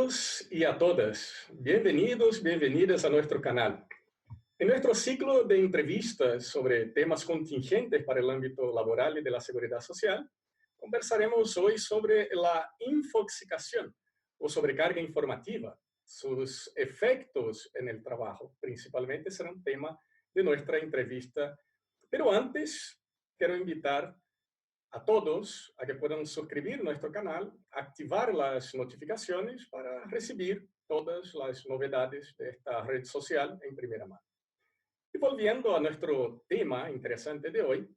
todos y a todas. Bienvenidos, bienvenidas a nuestro canal. En nuestro ciclo de entrevistas sobre temas contingentes para el ámbito laboral y de la seguridad social, conversaremos hoy sobre la infoxicación o sobrecarga informativa. Sus efectos en el trabajo, principalmente, serán tema de nuestra entrevista. Pero antes, quiero invitar a todos a que puedan suscribir nuestro canal, activar las notificaciones para recibir todas las novedades de esta red social en primera mano. Y volviendo a nuestro tema interesante de hoy,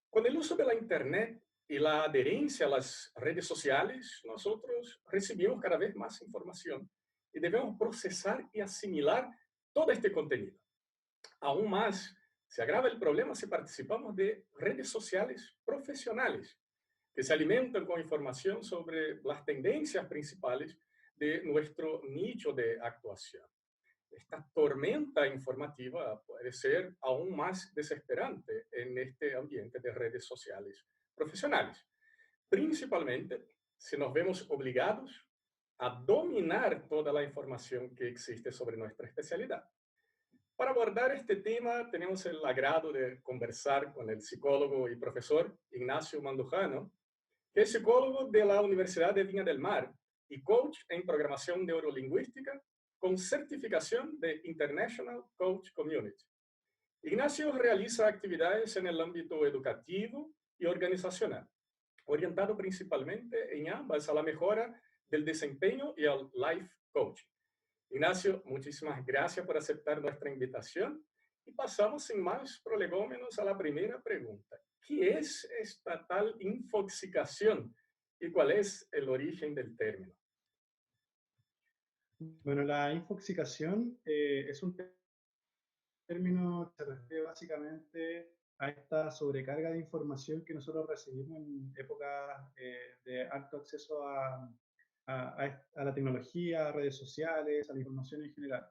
con el uso de la Internet y la adherencia a las redes sociales, nosotros recibimos cada vez más información y debemos procesar y asimilar todo este contenido. Aún más, se agrava el problema si participamos de redes sociales profesionales que se alimentan con información sobre las tendencias principales de nuestro nicho de actuación. Esta tormenta informativa puede ser aún más desesperante en este ambiente de redes sociales profesionales, principalmente si nos vemos obligados a dominar toda la información que existe sobre nuestra especialidad. Para abordar este tema, tenemos el agrado de conversar con el psicólogo y profesor Ignacio Mandujano, que es psicólogo de la Universidad de Viña del Mar y coach en programación neurolingüística con certificación de International Coach Community. Ignacio realiza actividades en el ámbito educativo y organizacional, orientado principalmente en ambas a la mejora del desempeño y al life coaching. Ignacio, muchísimas gracias por aceptar nuestra invitación y pasamos sin más prolegómenos a la primera pregunta. ¿Qué es esta tal infoxicación y cuál es el origen del término? Bueno, la infoxicación es un término que se refiere básicamente a esta sobrecarga de información que nosotros recibimos en épocas de alto acceso a la tecnología, a redes sociales, a la información en general.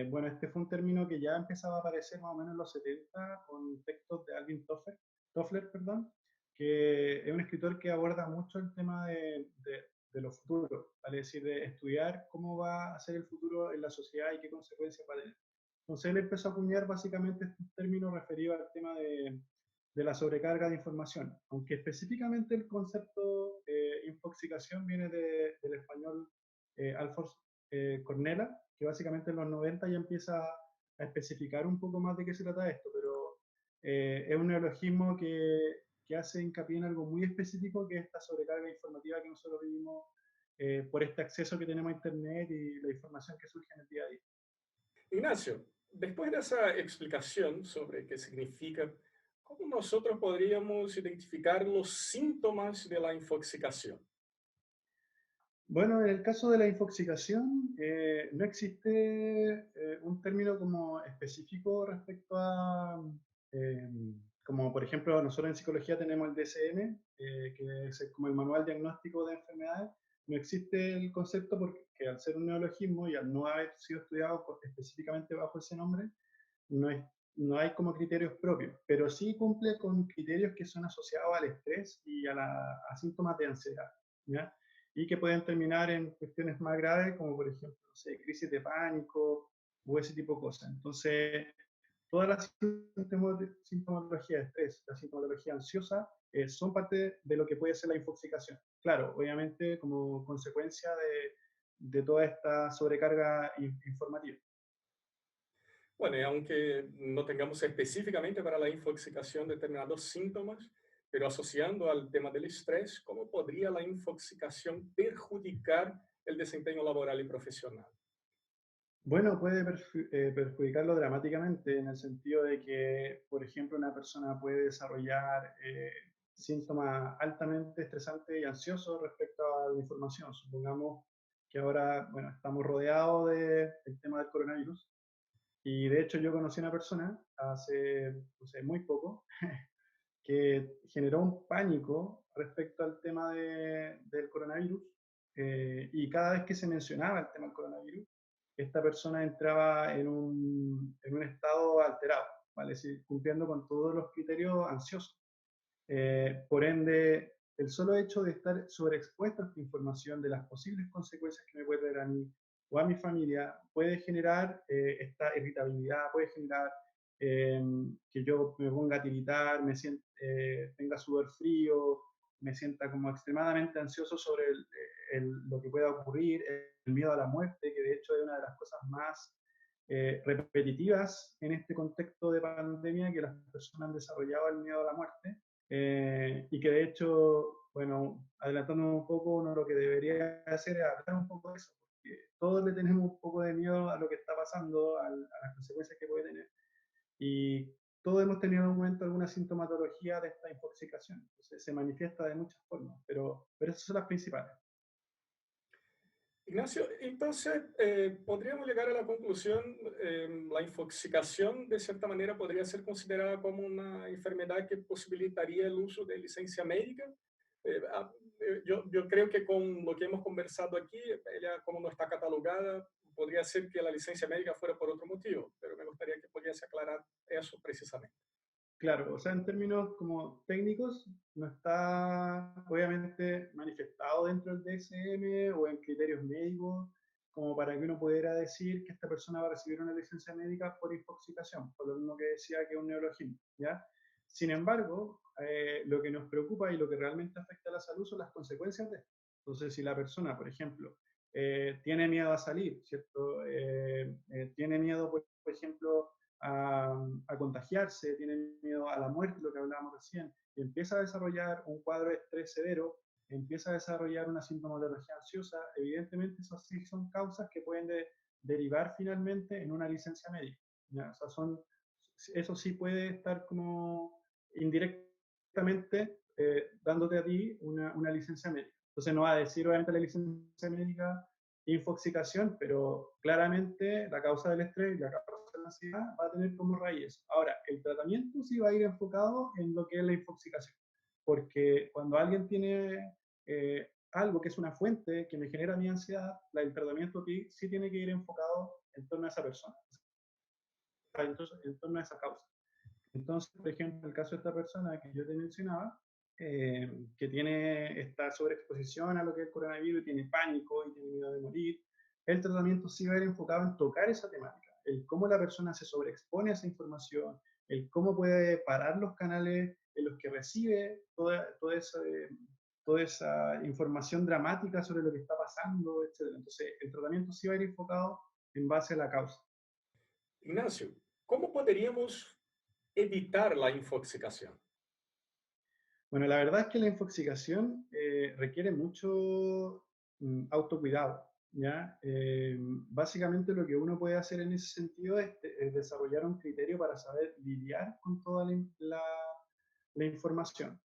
Bueno, este fue un término que ya empezaba a aparecer más o menos en los 70 con textos de Alvin Toffler, que es un escritor que aborda mucho el tema de los futuros, ¿vale? Es decir, de estudiar cómo va a ser el futuro en la sociedad y qué consecuencias va a tener. Entonces él empezó a acuñar básicamente estos términos referidos al tema de la sobrecarga de información, aunque específicamente el concepto infoxicación viene del español Alfons Cornella, que básicamente en los 90 ya empieza a especificar un poco más de qué se trata esto, pero es un neologismo que hace hincapié en algo muy específico, que es esta sobrecarga informativa que nosotros vivimos por este acceso que tenemos a Internet y la información que surge en el día a día. Ignacio, después de esa explicación sobre qué significa, ¿cómo nosotros podríamos identificar los síntomas de la infoxicación? Bueno, en el caso de la infoxicación, no existe un término como específico respecto a, eh, como por ejemplo nosotros en psicología tenemos el DSM, que es como el manual diagnóstico de enfermedades. No existe el concepto porque al ser un neologismo y al no haber sido estudiado específicamente bajo ese nombre, no, no hay como criterios propios, pero sí cumple con criterios que son asociados al estrés y a síntomas de ansiedad, ¿ya? Y que pueden terminar en cuestiones más graves, como por ejemplo, no sé, crisis de pánico o ese tipo de cosas. Entonces, toda la sintomatología de estrés, la sintomatología ansiosa, son parte de lo que puede ser la infoxicación. Claro, obviamente como consecuencia de toda esta sobrecarga informativa. Bueno, y aunque no tengamos específicamente para la infoxicación determinados síntomas, pero asociando al tema del estrés, ¿cómo podría la infoxicación perjudicar el desempeño laboral y profesional? Bueno, puede perjudicarlo dramáticamente en el sentido de que, por ejemplo, una persona puede desarrollar síntomas altamente estresantes y ansiosos respecto a la información. Supongamos que ahora, bueno, estamos rodeados del tema del coronavirus y de hecho yo conocí a una persona hace, no sé, muy poco que generó un pánico respecto al tema del coronavirus y cada vez que se mencionaba el tema del coronavirus, esta persona entraba en un estado alterado, ¿vale? Es decir, cumpliendo con todos los criterios ansiosos. Por ende, el solo hecho de estar sobreexpuesto a esta información de las posibles consecuencias que me puede traer a mí o a mi familia puede generar esta irritabilidad, puede generar que yo me ponga a tiritar, tenga sudor frío, me sienta como extremadamente ansioso sobre lo que pueda ocurrir, el miedo a la muerte, que de hecho es una de las cosas más repetitivas en este contexto de pandemia, que las personas han desarrollado el miedo a la muerte, y que de hecho, bueno, adelantando un poco, uno lo que debería hacer es hablar un poco de eso, porque todos le tenemos un poco de miedo a lo que está pasando, a las consecuencias que puede tener, y todos hemos tenido en algún momento alguna sintomatología de esta intoxicación. Entonces, se manifiesta de muchas formas, pero esas son las principales. Ignacio, entonces podríamos llegar a la conclusión, la infoxicación de cierta manera podría ser considerada como una enfermedad que posibilitaría el uso de licencia médica. Yo creo que con lo que hemos conversado aquí, ella como no está catalogada, podría ser que la licencia médica fuera por otro motivo, pero me gustaría que pudiese aclarar eso precisamente. Claro, o sea, en términos como técnicos, no está obviamente manifestado dentro del DSM o en criterios médicos como para que uno pudiera decir que esta persona va a recibir una licencia médica por intoxicación, por lo mismo que decía que es un neologismo, ¿ya? Sin embargo, lo que nos preocupa y lo que realmente afecta a la salud son las consecuencias de esto. Entonces, si la persona, por ejemplo, tiene miedo a salir, ¿cierto? Tiene miedo, por ejemplo, a contagiarse, tiene miedo a la muerte, lo que hablábamos recién, y empieza a desarrollar un cuadro de estrés severo, empieza a desarrollar una sintomatología ansiosa, evidentemente esas sí son causas que pueden derivar finalmente en una licencia médica. ¿Ya? O sea, eso sí puede estar como indirectamente dándote a ti una licencia médica. Entonces no va a decir obviamente la licencia médica infoxicación, pero claramente la causa del estrés y la causa de la ansiedad va a tener como raíz. Ahora, el tratamiento sí va a ir enfocado en lo que es la infoxicación, porque cuando alguien tiene algo que es una fuente que me genera mi ansiedad, el tratamiento sí tiene que ir enfocado en torno a esa persona, entonces, en torno a esa causa. Entonces, por ejemplo, el caso de esta persona que yo te mencionaba, que tiene esta sobreexposición a lo que es el coronavirus, y tiene pánico y tiene miedo de morir, el tratamiento sí va a ir enfocado en tocar esa temática, el cómo la persona se sobreexpone a esa información, el cómo puede parar los canales en los que recibe toda esa información dramática sobre lo que está pasando, etc. Entonces, el tratamiento sí va a ir enfocado en base a la causa. Ignacio, ¿cómo podríamos evitar la infoxicación? Bueno, la verdad es que la infoxicación requiere mucho autocuidado, ¿ya? Básicamente lo que uno puede hacer en ese sentido es desarrollar un criterio para saber lidiar con toda la información.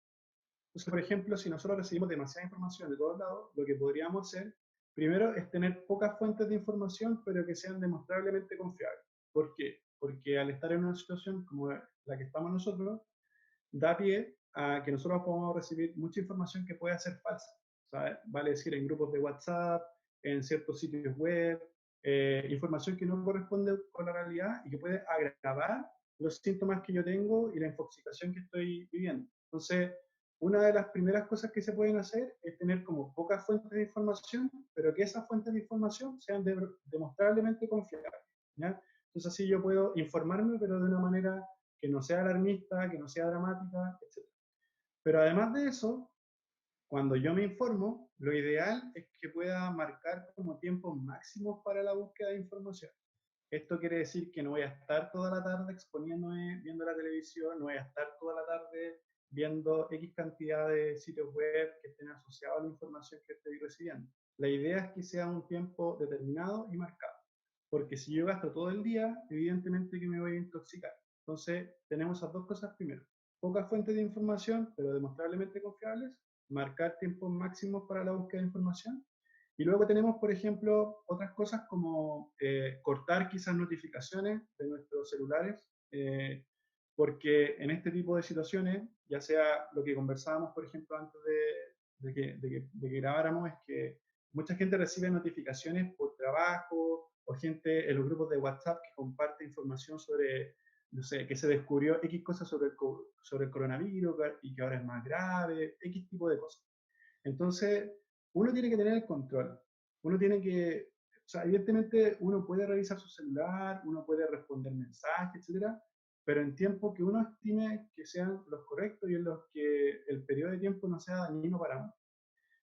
Entonces, por ejemplo, si nosotros recibimos demasiada información de todos lados, lo que podríamos hacer primero es tener pocas fuentes de información, pero que sean demostrablemente confiables. ¿Por qué? Porque al estar en una situación como la que estamos nosotros, da pie a que nosotros podamos recibir mucha información que pueda ser falsa. ¿Sabe? Vale decir, en grupos de WhatsApp, en ciertos sitios web, información que no corresponde con la realidad y que puede agravar los síntomas que yo tengo y la intoxicación que estoy viviendo. Entonces, una de las primeras cosas que se pueden hacer es tener como pocas fuentes de información, pero que esas fuentes de información sean demostrablemente confiables. ¿Ya? Entonces así yo puedo informarme, pero de una manera que no sea alarmista, que no sea dramática, etc. Pero además de eso, cuando yo me informo, lo ideal es que pueda marcar como tiempos máximos para la búsqueda de información. Esto quiere decir que no voy a estar toda la tarde exponiéndome viendo la televisión, no voy a estar toda la tarde viendo X cantidad de sitios web que estén asociados a la información que estoy recibiendo. La idea es que sea un tiempo determinado y marcado, porque si yo gasto todo el día, evidentemente que me voy a intoxicar. Entonces, tenemos esas dos cosas primero. Pocas fuentes de información, pero demostrablemente confiables, marcar tiempos máximos para la búsqueda de información. Y luego tenemos, por ejemplo, otras cosas como cortar quizás notificaciones de nuestros celulares, porque en este tipo de situaciones, ya sea lo que conversábamos, por ejemplo, antes de que grabáramos, es que mucha gente recibe notificaciones por trabajo o gente en los grupos de WhatsApp que comparte información sobre no sé, que se descubrió X cosas sobre el coronavirus y que ahora es más grave, X tipo de cosas. Entonces, uno tiene que tener el control. Uno tiene que, o sea, evidentemente uno puede revisar su celular, uno puede responder mensajes, etcétera, pero en tiempos que uno estime que sean los correctos y en los que el periodo de tiempo no sea dañino para uno.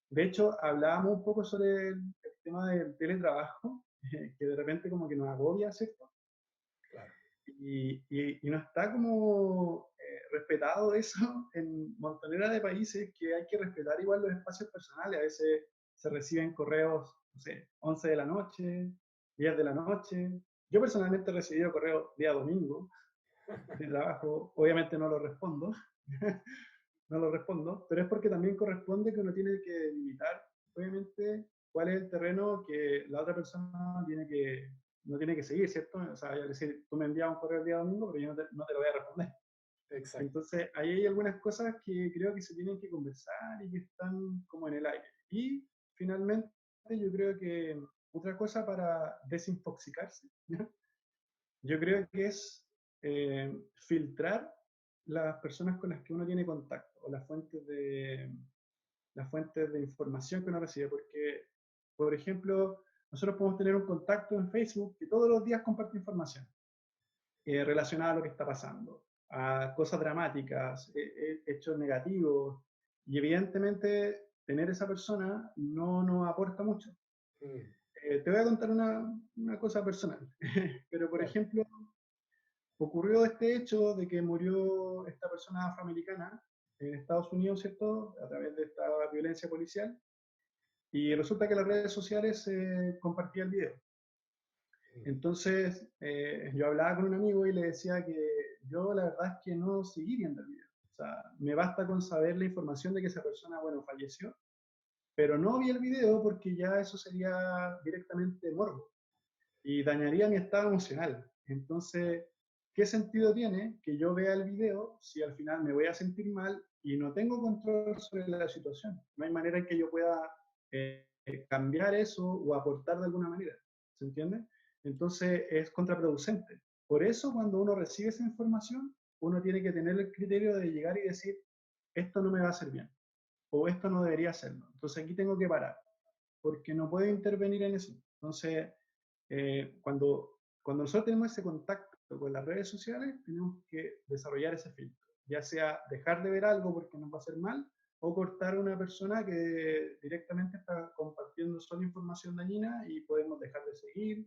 De hecho, hablábamos un poco sobre el tema del teletrabajo, que de repente como que nos agobia, ¿cierto? Claro. Y no está como respetado eso en montonera de países, que hay que respetar igual los espacios personales. A veces se reciben correos, no sé, 11 de la noche, 10 de la noche. Yo personalmente he recibido correos día domingo de trabajo, obviamente no lo respondo, no lo respondo, pero es porque también corresponde que uno tiene que limitar, obviamente, cuál es el terreno que la otra persona no tiene que seguir, ¿cierto? O sea, es decir, tú me envías un correo el día domingo, pero yo no te lo voy a responder. Exacto. Entonces, ahí hay algunas cosas que creo que se tienen que conversar y que están como en el aire. Y finalmente, yo creo que otra cosa para desintoxicarse, ¿no? Yo creo que es filtrar las personas con las que uno tiene contacto o las fuentes de información que uno recibe, porque, por ejemplo, nosotros podemos tener un contacto en Facebook que todos los días comparte información relacionada a lo que está pasando, a cosas dramáticas, hechos negativos, y evidentemente tener esa persona no nos aporta mucho. Mm, Te voy a contar una cosa personal, pero por claro. ejemplo, ocurrió este hecho de que murió esta persona afroamericana en Estados Unidos, ¿cierto? A través de esta violencia policial. Y resulta que en las redes sociales se compartía el video. Mm, Entonces, yo hablaba con un amigo y le decía que yo la verdad es que no seguí viendo el video. O sea, me basta con saber la información de que esa persona, bueno, falleció, pero no vi el video porque ya eso sería directamente morbo y dañaría mi estado emocional. Entonces, ¿qué sentido tiene que yo vea el video si al final me voy a sentir mal y no tengo control sobre la situación? No hay manera en que yo pueda cambiar eso o aportar de alguna manera. ¿Se entiende? Entonces es contraproducente. Por eso cuando uno recibe esa información, uno tiene que tener el criterio de llegar y decir, esto no me va a hacer bien o esto no debería hacerlo. Entonces aquí tengo que parar porque no puedo intervenir en eso. Entonces, cuando nosotros tenemos ese contacto con las redes sociales, tenemos que desarrollar ese filtro, ya sea dejar de ver algo porque nos va a hacer mal, o cortar a una persona que directamente está compartiendo solo información dañina y podemos dejar de seguir,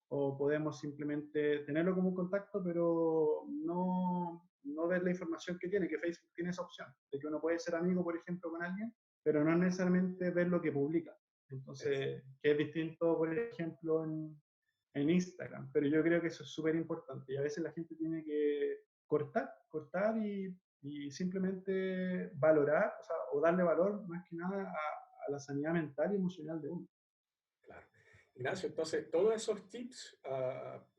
o podemos simplemente tenerlo como un contacto, pero no ver la información que tiene, que Facebook tiene esa opción, de que uno puede ser amigo, por ejemplo, con alguien, pero no necesariamente ver lo que publica. exacto. Entonces, que es distinto, por ejemplo, en Instagram, pero yo creo que eso es súper importante y a veces la gente tiene que cortar y simplemente valorar, o sea, o darle valor más que nada a la sanidad mental y emocional de uno. Claro. Ignacio, entonces, todos esos tips,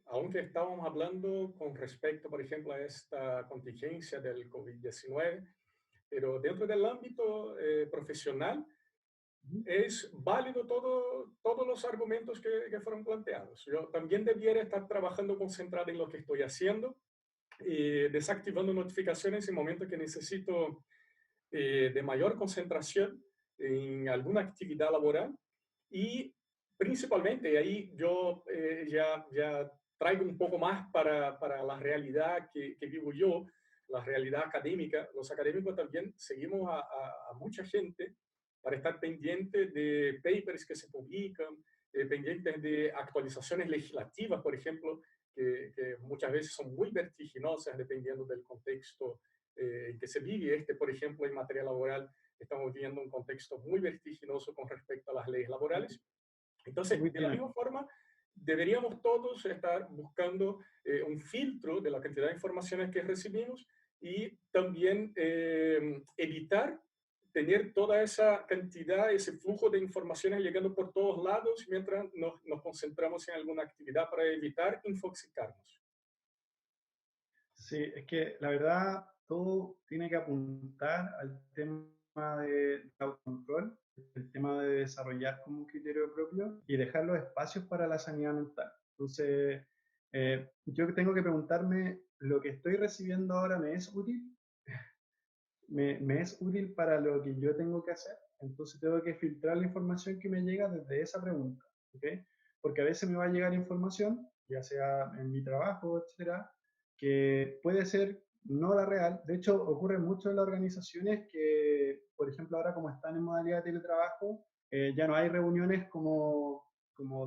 aunque estábamos hablando con respecto, por ejemplo, a esta contingencia del COVID-19, pero dentro del ámbito profesional, Ujú. es válido todos los argumentos que fueron planteados. Yo también debiera estar trabajando concentrado en lo que estoy haciendo, desactivando notificaciones en momentos que necesito de mayor concentración en alguna actividad laboral y principalmente, y ahí yo ya traigo un poco más para la realidad que vivo yo, la realidad académica. Los académicos también seguimos a mucha gente para estar pendientes de papers que se publican, pendientes de actualizaciones legislativas, por ejemplo, que muchas veces son muy vertiginosas dependiendo del contexto en que se vive. Por ejemplo, en materia laboral, estamos viviendo un contexto muy vertiginoso con respecto a las leyes laborales. Entonces, Muy de la dinámico. misma forma, deberíamos todos estar buscando un filtro de la cantidad de informaciones que recibimos y también evitar tener toda esa cantidad, ese flujo de informaciones llegando por todos lados mientras nos concentramos en alguna actividad para evitar infoxicarnos. Sí, es que la verdad todo tiene que apuntar al tema de autocontrol, el tema de desarrollar como un criterio propio y dejar los espacios para la sanidad mental. Entonces, Yo tengo que preguntarme, ¿lo que estoy recibiendo ahora me es útil? ¿Me es útil para lo que yo tengo que hacer? Entonces tengo que filtrar la información que me llega desde esa pregunta, ¿ok? Porque a veces me va a llegar información, ya sea en mi trabajo, etcétera, que puede ser no la real. De hecho, ocurre mucho en las organizaciones que, por ejemplo, ahora como están en modalidad de teletrabajo, ya no hay reuniones como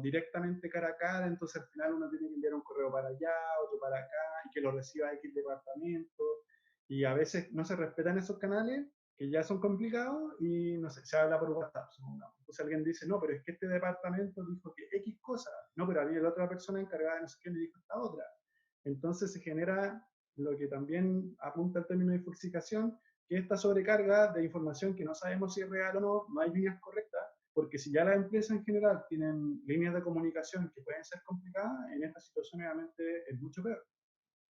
directamente cara a cara, entonces al final uno tiene que enviar un correo para allá, otro para acá, y que lo reciba X departamento, y a veces no se respetan esos canales que ya son complicados y no sé, se habla por WhatsApp, supongamos. Entonces alguien dice, no, pero es que este departamento dijo que X cosa, no, pero había la otra persona encargada de no sé qué me dijo esta otra. Entonces se genera lo que también apunta al término de infoxicación, que esta sobrecarga de información que no sabemos si es real o no, no hay líneas correctas, porque si ya las empresas en general tienen líneas de comunicación que pueden ser complicadas, en esta situación obviamente es mucho peor.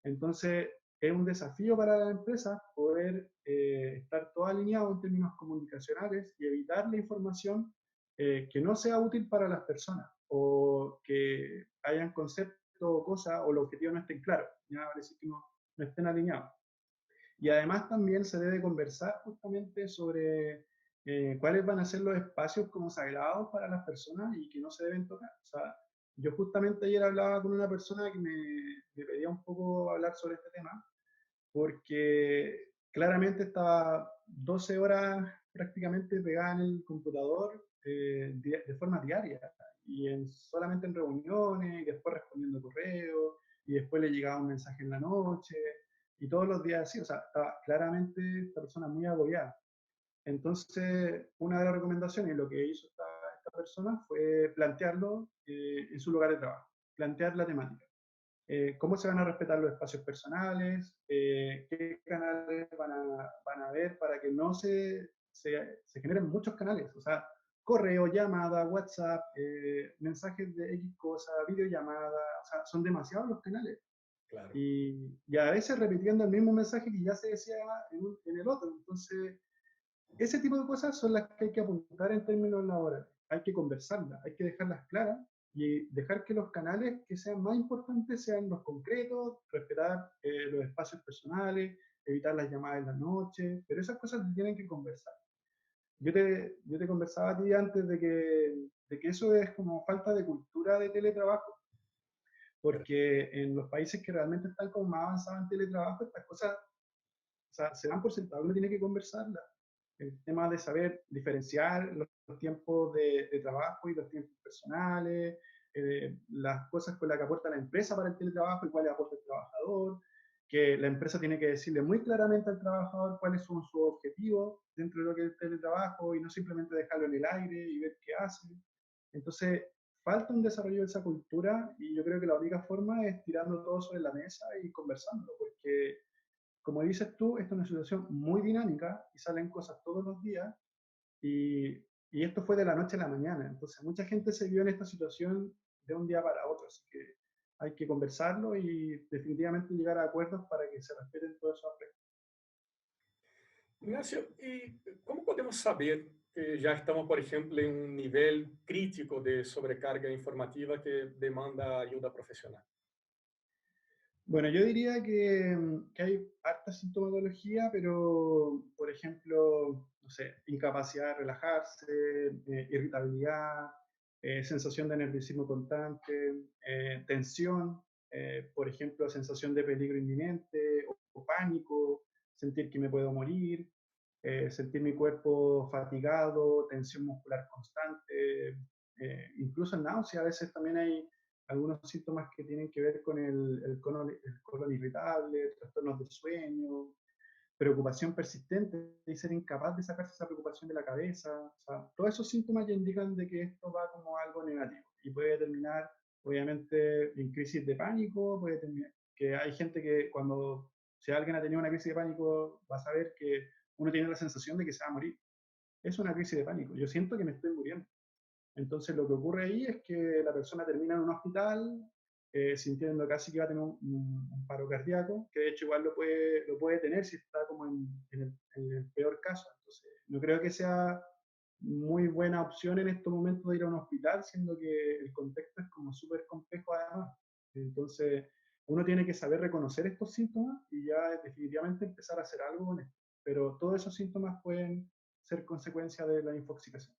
Entonces, es un desafío para la empresa poder estar todo alineado en términos comunicacionales y evitar la información que no sea útil para las personas o que hayan conceptos o cosas o los objetivos no estén claros, ya parece que no estén alineados. Y además también se debe conversar justamente sobre cuáles van a ser los espacios como sagrados para las personas y que no se deben tocar. O sea, yo justamente ayer hablaba con una persona que me pedía un poco hablar sobre este tema, porque claramente estaba 12 horas prácticamente pegada en el computador de forma diaria, y solamente en reuniones, y después respondiendo correos, y después le llegaba un mensaje en la noche, y todos los días así, o sea, estaba claramente esta persona muy agobiada. Entonces, una de las recomendaciones, lo que hizo esta persona fue plantearlo en su lugar de trabajo, plantear la temática. Cómo se van a respetar los espacios personales, qué canales van a ver para que no se generen muchos canales, o sea, correo, llamada, WhatsApp, mensajes de X cosa, videollamada, o sea, son demasiados los canales. Claro. Y a veces repitiendo el mismo mensaje que ya se decía en el otro. Entonces, ese tipo de cosas son las que hay que apuntar en términos laborales. Hay que conversarlas, hay que dejarlas claras y dejar que los canales que sean más importantes sean los concretos, respetar los espacios personales, evitar las llamadas en la noche, pero esas cosas se tienen que conversar. Yo te conversaba a ti antes de que eso es como falta de cultura de teletrabajo, porque en los países que realmente están como más avanzados en teletrabajo, estas cosas, o sea, se dan por sentado, uno tiene que conversarlas. El tema de saber diferenciar los tiempos de trabajo y los tiempos personales, las cosas con las que aporta la empresa para el teletrabajo y cuáles aporta el trabajador, que la empresa tiene que decirle muy claramente al trabajador cuáles son sus objetivos dentro de lo que es el teletrabajo y no simplemente dejarlo en el aire y ver qué hace. Entonces, falta un desarrollo de esa cultura y yo creo que la única forma es tirando todo sobre la mesa y conversándolo, porque como dices tú, esta es una situación muy dinámica y salen cosas todos los días y, y esto fue de la noche a la mañana. Entonces, mucha gente se vio en esta situación de un día para otro, así que hay que conversarlo y definitivamente llegar a acuerdos para que se respeten todos esos aspectos. Ignacio, ¿y cómo podemos saber que ya estamos, por ejemplo, en un nivel crítico de sobrecarga informativa que demanda ayuda profesional? Bueno, yo diría que hay harta sintomatología, pero, por ejemplo, no sé, incapacidad de relajarse, irritabilidad, sensación de nerviosismo constante, tensión, por ejemplo, sensación de peligro inminente o pánico, sentir que me puedo morir, sentir mi cuerpo fatigado, tensión muscular constante, incluso náusea. A veces también hay algunos síntomas que tienen que ver con el colon irritable, trastornos de sueño, preocupación persistente y ser incapaz de sacarse esa preocupación de la cabeza. O sea, todos esos síntomas ya indican de que esto va como algo negativo y puede terminar, obviamente, en crisis de pánico, puede terminar, que hay gente que cuando, si alguien ha tenido una crisis de pánico, va a saber que uno tiene la sensación de que se va a morir. Es una crisis de pánico. Yo siento que me estoy muriendo. Entonces lo que ocurre ahí es que la persona termina en un hospital sintiendo casi que va a tener un paro cardíaco, que de hecho igual lo puede tener si está como en el peor caso. Entonces no creo que sea muy buena opción en estos momentos de ir a un hospital, siendo que el contexto es como súper complejo además. Entonces, uno tiene que saber reconocer estos síntomas y ya definitivamente empezar a hacer algo con esto. Pero todos esos síntomas pueden ser consecuencia de la infoxicación.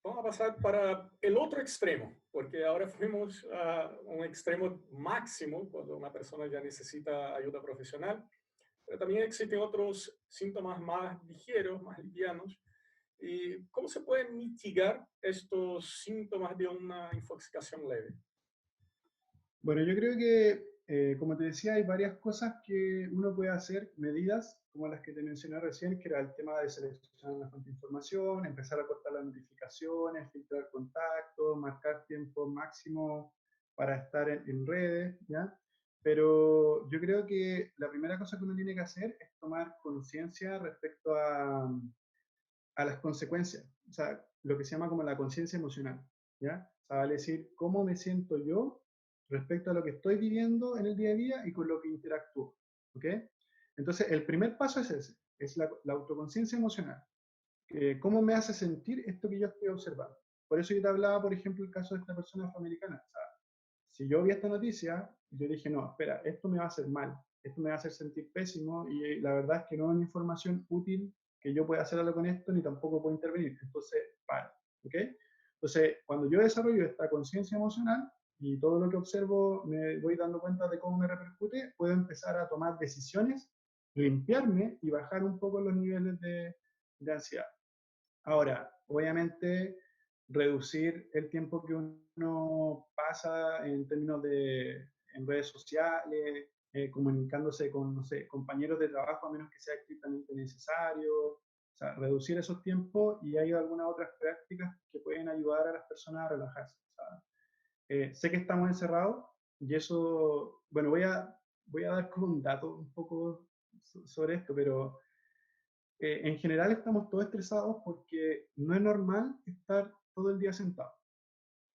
Vamos a pasar para el otro extremo, porque ahora fuimos a un extremo máximo cuando una persona ya necesita ayuda profesional, pero también existen otros síntomas más ligeros, más livianos. ¿Y cómo se pueden mitigar estos síntomas de una infoxicación leve? Bueno, yo creo que, como te decía, hay varias cosas que uno puede hacer, medidas como las que te mencioné recién, que era el tema de seleccionar la fuente de información, empezar a cortar las notificaciones, filtrar contactos, marcar tiempo máximo para estar en redes, ¿ya? Pero yo creo que la primera cosa que uno tiene que hacer es tomar conciencia respecto a las consecuencias, o sea, lo que se llama como la conciencia emocional, ¿ya? O sea, vale decir, cómo me siento yo respecto a lo que estoy viviendo en el día a día y con lo que interactúo, ¿ok? Entonces, el primer paso es ese, es la autoconciencia emocional. ¿Cómo me hace sentir esto que yo estoy observando? Por eso yo te hablaba, por ejemplo, el caso de esta persona afroamericana. O sea, si yo vi esta noticia, yo dije, no, espera, esto me va a hacer mal, esto me va a hacer sentir pésimo y la verdad es que no es una información útil que yo pueda hacer algo con esto ni tampoco puedo intervenir. Entonces, para, ¿ok? Entonces, cuando yo desarrollo esta conciencia emocional y todo lo que observo me voy dando cuenta de cómo me repercute, puedo empezar a tomar decisiones, limpiarme y bajar un poco los niveles de ansiedad. Ahora, obviamente, reducir el tiempo que uno pasa en términos de en redes sociales, comunicándose con, no sé, compañeros de trabajo, a menos que sea estrictamente necesario. O sea, reducir esos tiempos y hay algunas otras prácticas que pueden ayudar a las personas a relajarse. O sea, sé que estamos encerrados y eso, bueno, voy a dar como un dato un poco sobre esto, pero en general estamos todos estresados porque no es normal estar todo el día sentado,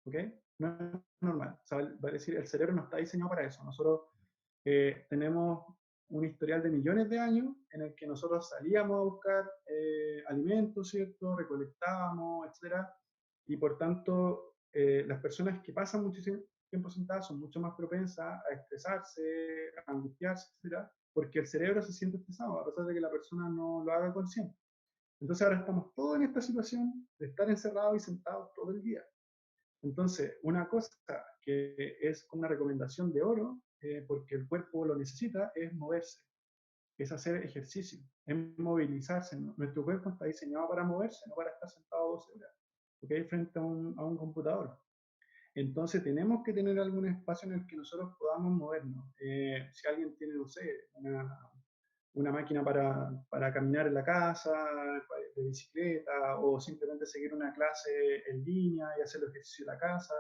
¿ok? No es normal. O sea, va a decir, el cerebro no está diseñado para eso. Nosotros tenemos un historial de millones de años en el que nosotros salíamos a buscar alimentos, ¿cierto? Recolectábamos, etcétera. Y por tanto, las personas que pasan muchísimo tiempo sentadas son mucho más propensas a estresarse, a angustiarse, etcétera, porque el cerebro se siente estresado, a pesar de que la persona no lo haga consciente. Entonces ahora estamos todos en esta situación de estar encerrados y sentados todo el día. Entonces, una cosa que es una recomendación de oro, porque el cuerpo lo necesita, es moverse, es hacer ejercicio, es movilizarse. ¿No? Nuestro cuerpo está diseñado para moverse, no para estar sentado 12 horas, ¿okay? Frente a un computador. Entonces tenemos que tener algún espacio en el que nosotros podamos movernos. Si alguien tiene, no sé, una máquina para caminar en la casa, de bicicleta, o simplemente seguir una clase en línea y hacer el ejercicio en la casa,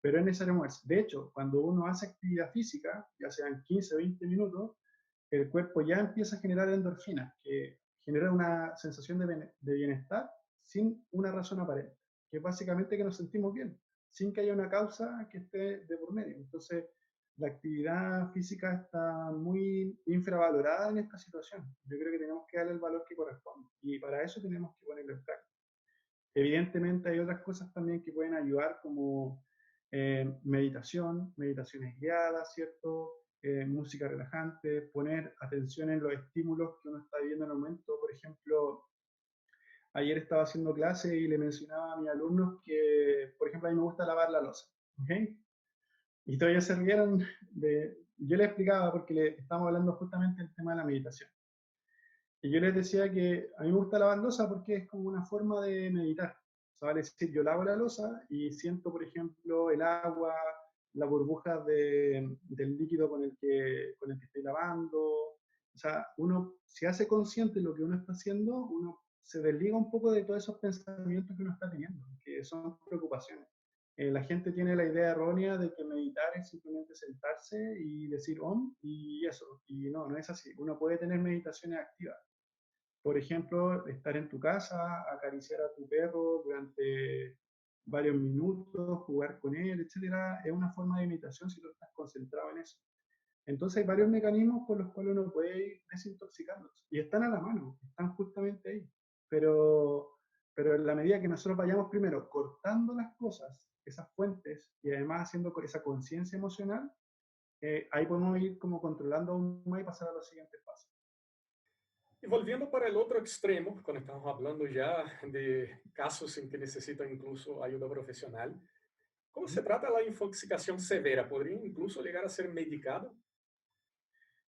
pero es necesario moverse. De hecho, cuando uno hace actividad física, ya sean 15 o 20 minutos, el cuerpo ya empieza a generar endorfinas, que generan una sensación de bienestar sin una razón aparente, que es básicamente que nos sentimos bien, sin que haya una causa que esté de por medio. Entonces, la actividad física está muy infravalorada en esta situación. Yo creo que tenemos que darle el valor que corresponde y para eso tenemos que ponerlo en práctica. Evidentemente hay otras cosas también que pueden ayudar como meditación, meditaciones guiadas, ¿cierto? Música relajante, poner atención en los estímulos que uno está viviendo en el momento. Por ejemplo, ayer estaba haciendo clase y le mencionaba a mis alumnos que, por ejemplo, a mí me gusta lavar la loza, ¿ok? Y todavía se rieron de... Yo les explicaba porque le estábamos hablando justamente del tema de la meditación. Y yo les decía que a mí me gusta lavar loza porque es como una forma de meditar. O sea, vale decir, yo lavo la loza y siento, por ejemplo, el agua, las burbujas del líquido con el que estoy lavando. O sea, uno se hace consciente de lo que uno está haciendo, uno se desliga un poco de todos esos pensamientos que uno está teniendo, que son preocupaciones. La gente tiene la idea errónea de que meditar es simplemente sentarse y decir om y eso. Y no, no es así. Uno puede tener meditaciones activas. Por ejemplo, estar en tu casa, acariciar a tu perro durante varios minutos, jugar con él, etcétera, es una forma de meditación si tú estás concentrado en eso. Entonces hay varios mecanismos por los cuales uno puede ir desintoxicándose y están a la mano, están justamente ahí. Pero en la medida que nosotros vayamos primero cortando las cosas esas fuentes y además haciendo esa conciencia emocional, ahí podemos ir como controlando aún más y pasar a los siguientes pasos. Y volviendo para el otro extremo, cuando estamos hablando ya de casos en que necesitan incluso ayuda profesional, ¿cómo se trata la infoxicación severa? ¿Podría incluso llegar a ser medicado?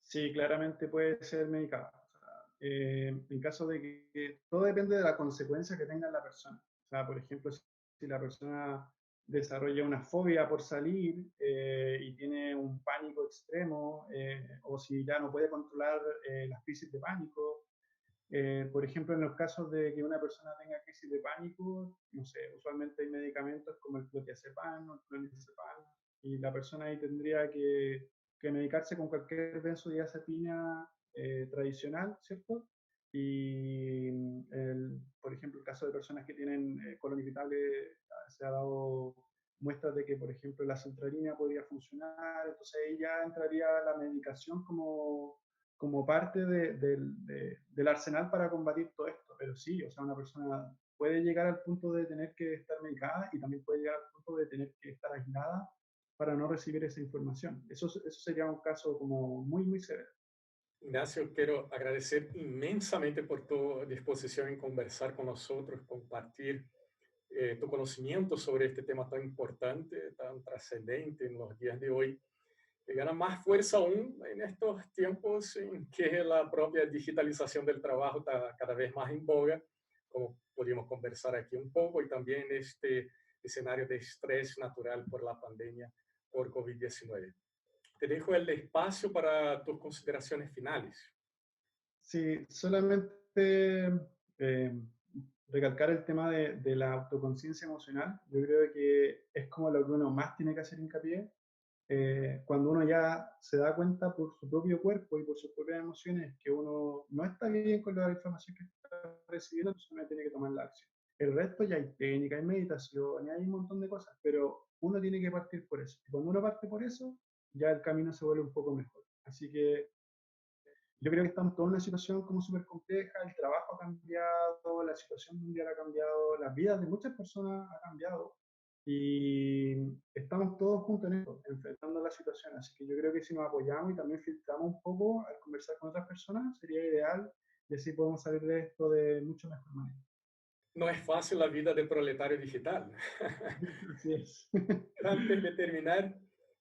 Sí, claramente puede ser medicado. O sea, en caso de que todo depende de la consecuencia que tenga la persona. O sea, por ejemplo, si la persona desarrolla una fobia por salir y tiene un pánico extremo, o si ya no puede controlar las crisis de pánico. Por ejemplo, en los casos de que una persona tenga crisis de pánico, no sé, usualmente hay medicamentos como el clonazepam o el clonazepam, y la persona ahí tendría que medicarse con cualquier benzodiazepina tradicional, ¿cierto? Y por ejemplo, el caso de personas que tienen colon irritable, se ha dado muestras de que, por ejemplo, la sertralina podría funcionar, entonces ahí ya entraría la medicación como parte del arsenal para combatir todo esto. Pero sí, o sea, una persona puede llegar al punto de tener que estar medicada y también puede llegar al punto de tener que estar aislada para no recibir esa información. Eso sería un caso como muy, muy severo. Ignacio, quiero agradecer inmensamente por tu disposición en conversar con nosotros, compartir tu conocimiento sobre este tema tan importante, tan trascendente en los días de hoy, que gana más fuerza aún en estos tiempos en que la propia digitalización del trabajo está cada vez más en boga, como pudimos conversar aquí un poco, y también este escenario de estrés natural por la pandemia por COVID-19. Te dejo el espacio para tus consideraciones finales. Sí, solamente eh, recalcar el tema de la autoconciencia emocional. Yo creo que es como lo que uno más tiene que hacer hincapié. Cuando uno ya se da cuenta por su propio cuerpo y por sus propias emociones que uno no está bien con la información que está recibiendo, entonces uno tiene que tomar la acción. El resto ya hay técnica, hay meditación, hay un montón de cosas, pero uno tiene que partir por eso. Y cuando uno parte por eso, ya el camino se vuelve un poco mejor. Así que yo creo que estamos todos en una situación como súper compleja, el trabajo ha cambiado, la situación mundial ha cambiado, las vidas de muchas personas ha cambiado y estamos todos juntos en esto, enfrentando la situación. Así que yo creo que si nos apoyamos y también filtramos un poco al conversar con otras personas, sería ideal y así podemos salir de esto de mucho mejor manera. No es fácil la vida de proletario digital. Así es. Antes de terminar,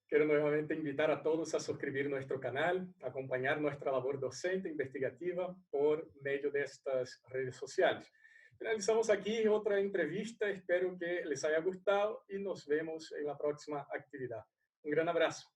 quiero nuevamente invitar a todos a suscribir nuestro canal, acompañar nuestra labor docente investigativa por medio de estas redes sociales. Finalizamos aquí otra entrevista, espero que les haya gustado y nos vemos en la próxima actividad. Un gran abrazo.